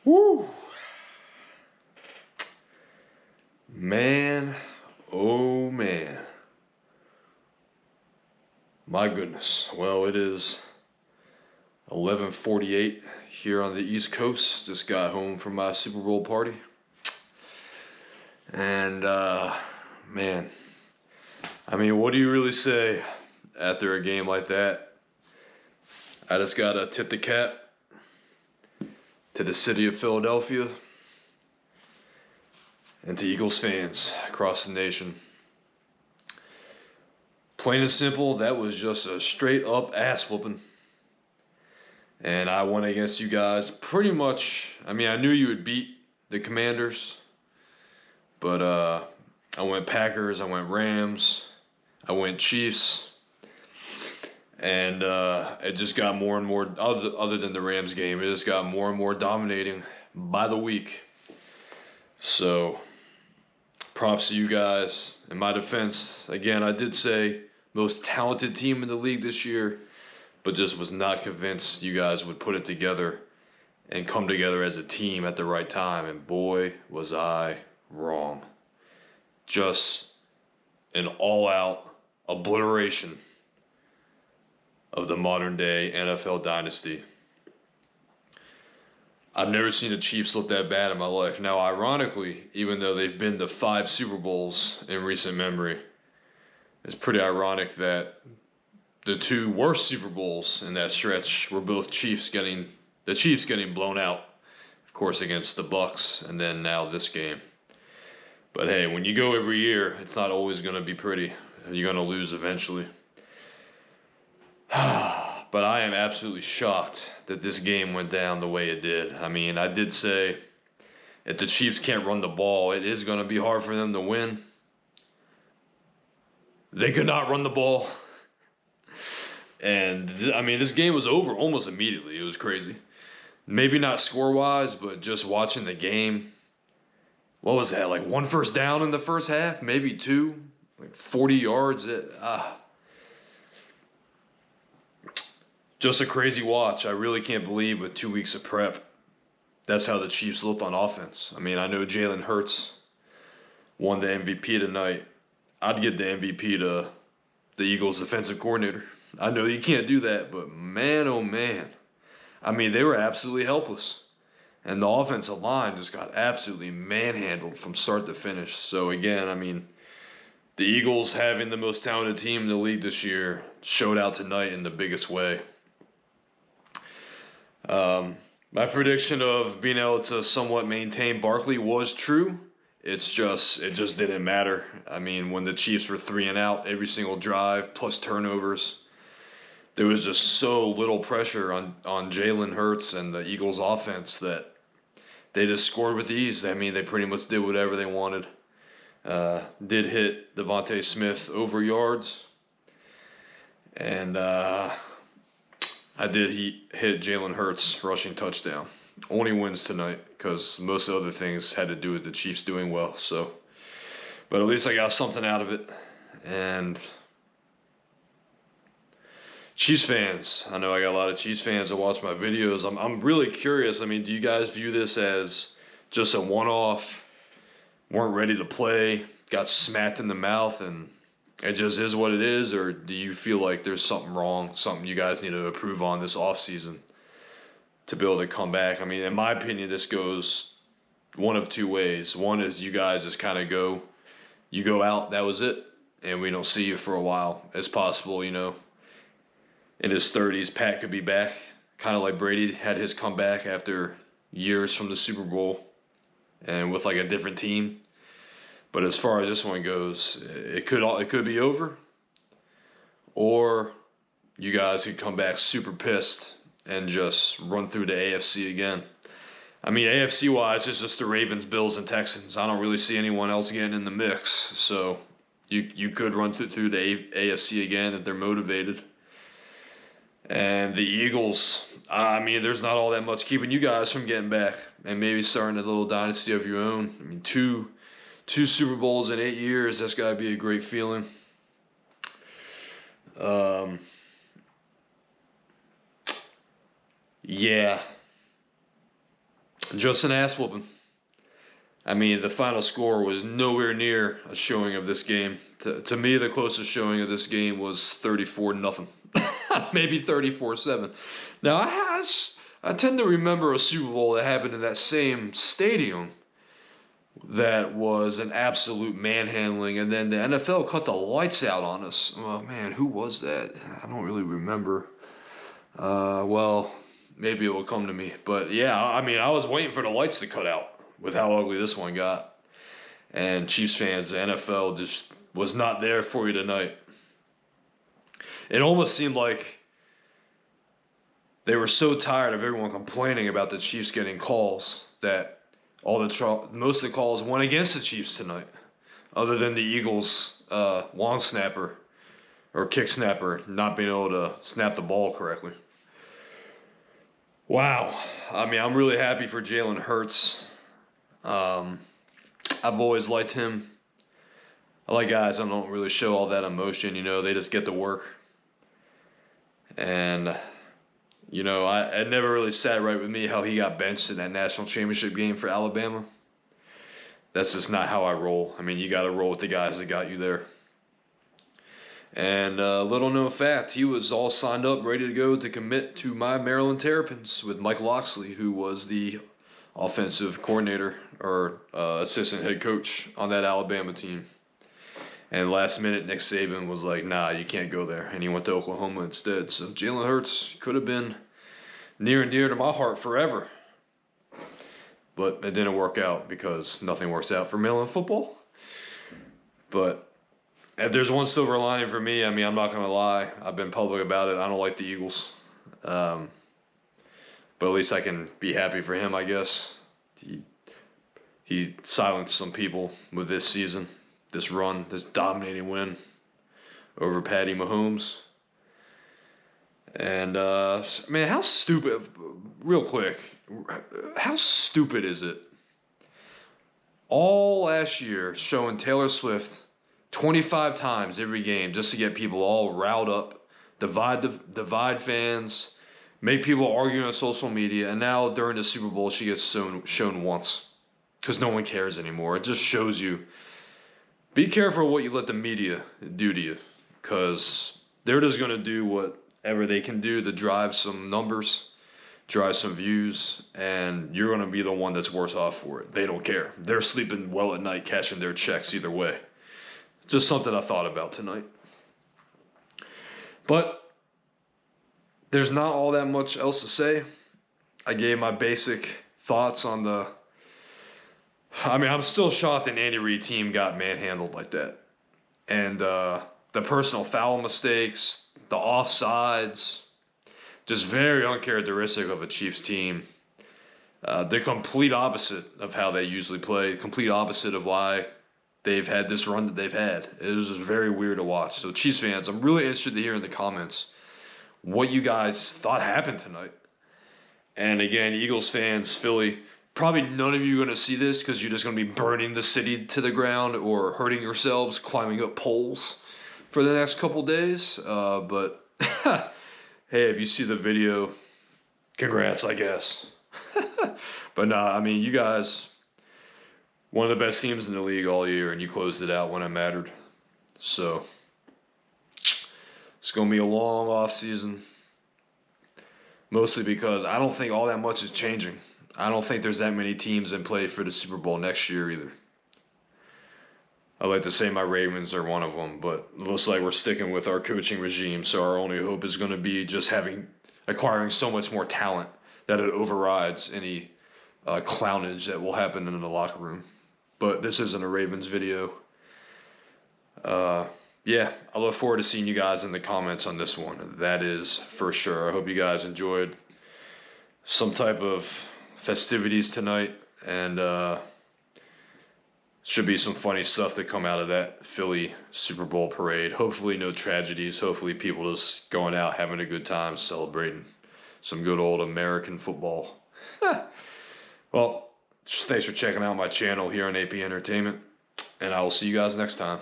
Woo! Man, oh man. My goodness. Well, it is 11:48 here on the East Coast. Just got home from my Super Bowl party. And man, I mean, what do you really say after a game like that? I just gotta tip the cap to the city of Philadelphia and to Eagles fans across the nation. Plain and simple, that was just a straight up ass whooping. And I went against you guys pretty much. I mean, I knew you would beat the Commanders, but I went Packers, I went Rams, I went Chiefs, and it just got more and more, other than the Rams game, it just got more and more dominating by the week. So, props to you guys. In my defense, again, I did say most talented team in the league this year, but just was not convinced you guys would put it together and come together as a team at the right time. And boy, was I wrong. Just an all-out obliteration of the modern-day NFL dynasty. I've never seen the Chiefs look that bad in my life. Now, ironically, even though they've been to 5 Super Bowls in recent memory, it's pretty ironic that the 2 worst Super Bowls in that stretch were both Chiefs getting blown out, of course, against the Bucks, and then now this game. But hey, when you go every year, it's not always going to be pretty. You're going to lose eventually. But I am absolutely shocked that this game went down the way it did. I mean, I did say if the Chiefs can't run the ball, it is going to be hard for them to win. They could not run the ball. And, I mean, this game was over almost immediately. It was crazy. Maybe not score-wise, but just watching the game. What was that, like 1 first down in the first half? Maybe 2? Like 40 yards? Just a crazy watch. I really can't believe with 2 weeks of prep, that's how the Chiefs looked on offense. I mean, I know Jalen Hurts won the MVP tonight. I'd give the MVP to the Eagles defensive coordinator. I know you can't do that, but man, oh man. I mean, they were absolutely helpless. And the offensive line just got absolutely manhandled from start to finish. So again, I mean, the Eagles having the most talented team in the league this year showed out tonight in the biggest way. My prediction of being able to somewhat maintain Barkley was true. It just didn't matter. I mean, when the Chiefs were 3 and out every single drive, plus turnovers, there was just so little pressure on Jalen Hurts and the Eagles offense that they just scored with ease. I mean, they pretty much did whatever they wanted. Did hit Devontae Smith over yards. And I did hit Jalen Hurts rushing touchdown. Only wins tonight because most of the other things had to do with the Chiefs doing well. So, but at least I got something out of it. And Chiefs fans, I know I got a lot of Chiefs fans that watch my videos. I'm really curious. I mean, do you guys view this as just a one-off? Weren't ready to play, got smacked in the mouth, and it just is what it is? Or do you feel like there's something wrong, something you guys need to improve on this offseason to be able to come back? I mean, in my opinion, this goes one of 2 ways. One is you guys just kind of you go out, that was it, and we don't see you for a while. It's possible, you know, in his 30s, Pat could be back, kind of like Brady had his comeback after years from the Super Bowl and with like a different team. But as far as this one goes, it could be over, or you guys could come back super pissed and just run through the AFC again. I mean, AFC-wise, it's just the Ravens, Bills, and Texans. I don't really see anyone else getting in the mix. So you could run through the AFC again if they're motivated. And the Eagles, I mean, there's not all that much keeping you guys from getting back and maybe starting a little dynasty of your own. I mean, two Super Bowls in 8 years, that's got to be a great feeling. Yeah. Just an ass whooping. I mean, the final score was nowhere near a showing of this game. To me, the closest showing of this game was 34-0. Maybe 34-7. Now, I tend to remember a Super Bowl that happened in that same stadium that was an absolute manhandling, and then the NFL cut the lights out on us. Oh, man, who was that? I don't really remember. Well, maybe it will come to me. But yeah, I mean, I was waiting for the lights to cut out with how ugly this one got. And Chiefs fans, the NFL just was not there for you tonight. It almost seemed like they were so tired of everyone complaining about the Chiefs getting calls that most of the calls went against the Chiefs tonight, other than the Eagles' long snapper or kick snapper not being able to snap the ball correctly. Wow. I mean, I'm really happy for Jalen Hurts. I've always liked him. I like guys that don't really show all that emotion, they just get to work. And, it never really sat right with me how he got benched in that national championship game for Alabama. That's just not how I roll. I mean, you got to roll with the guys that got you there. And little known fact, he was all signed up, ready to go to commit to my Maryland Terrapins with Mike Locksley, who was the offensive coordinator or assistant head coach on that Alabama team. And last minute, Nick Saban was like, nah, you can't go there. And he went to Oklahoma instead. So Jalen Hurts could have been near and dear to my heart forever. But it didn't work out because nothing works out for Maryland football. But if there's one silver lining for me, I mean, I'm not going to lie. I've been public about it. I don't like the Eagles. But at least I can be happy for him, I guess. He silenced some people with this season, this run, this dominating win over Patty Mahomes. And, man, how stupid, real quick, how stupid is it? All last year showing Taylor Swift 25 times every game just to get people all riled up, divide fans, make people argue on social media, and now during the Super Bowl she gets shown once because no one cares anymore. It just shows you, be careful what you let the media do to you, because they're just going to do whatever they can do to drive some numbers, drive some views, and you're going to be the one that's worse off for it. They don't care. They're sleeping well at night, cashing their checks either way. Just something I thought about tonight. But there's not all that much else to say. I gave my basic thoughts on I'm still shocked an Andy Reid team got manhandled like that. And the personal foul mistakes, the offsides, just very uncharacteristic of a Chiefs team. The complete opposite of how they usually play, complete opposite of why they've had this run that they've had. It was just very weird to watch. So Chiefs fans, I'm really interested to hear in the comments what you guys thought happened tonight. And again, Eagles fans, Philly, probably none of you are going to see this because you're just going to be burning the city to the ground or hurting yourselves climbing up poles for the next couple days. But hey, if you see the video, congrats, I guess. But nah, I mean, you guys, one of the best teams in the league all year, and you closed it out when it mattered. So it's going to be a long off season, mostly because I don't think all that much is changing. I don't think there's that many teams in play for the Super Bowl next year either. I like to say my Ravens are one of them, but it looks like we're sticking with our coaching regime, so our only hope is going to be just acquiring so much more talent that it overrides any clownage that will happen in the locker room. But this isn't a Ravens video. Yeah, I look forward to seeing you guys in the comments on this one. That is for sure. I hope you guys enjoyed some type of festivities tonight, and should be some funny stuff to come out of that Philly Super Bowl parade. Hopefully no tragedies. Hopefully people just going out having a good time, celebrating some good old American football. Well, thanks for checking out my channel here on AP Entertainment, and I will see you guys next time.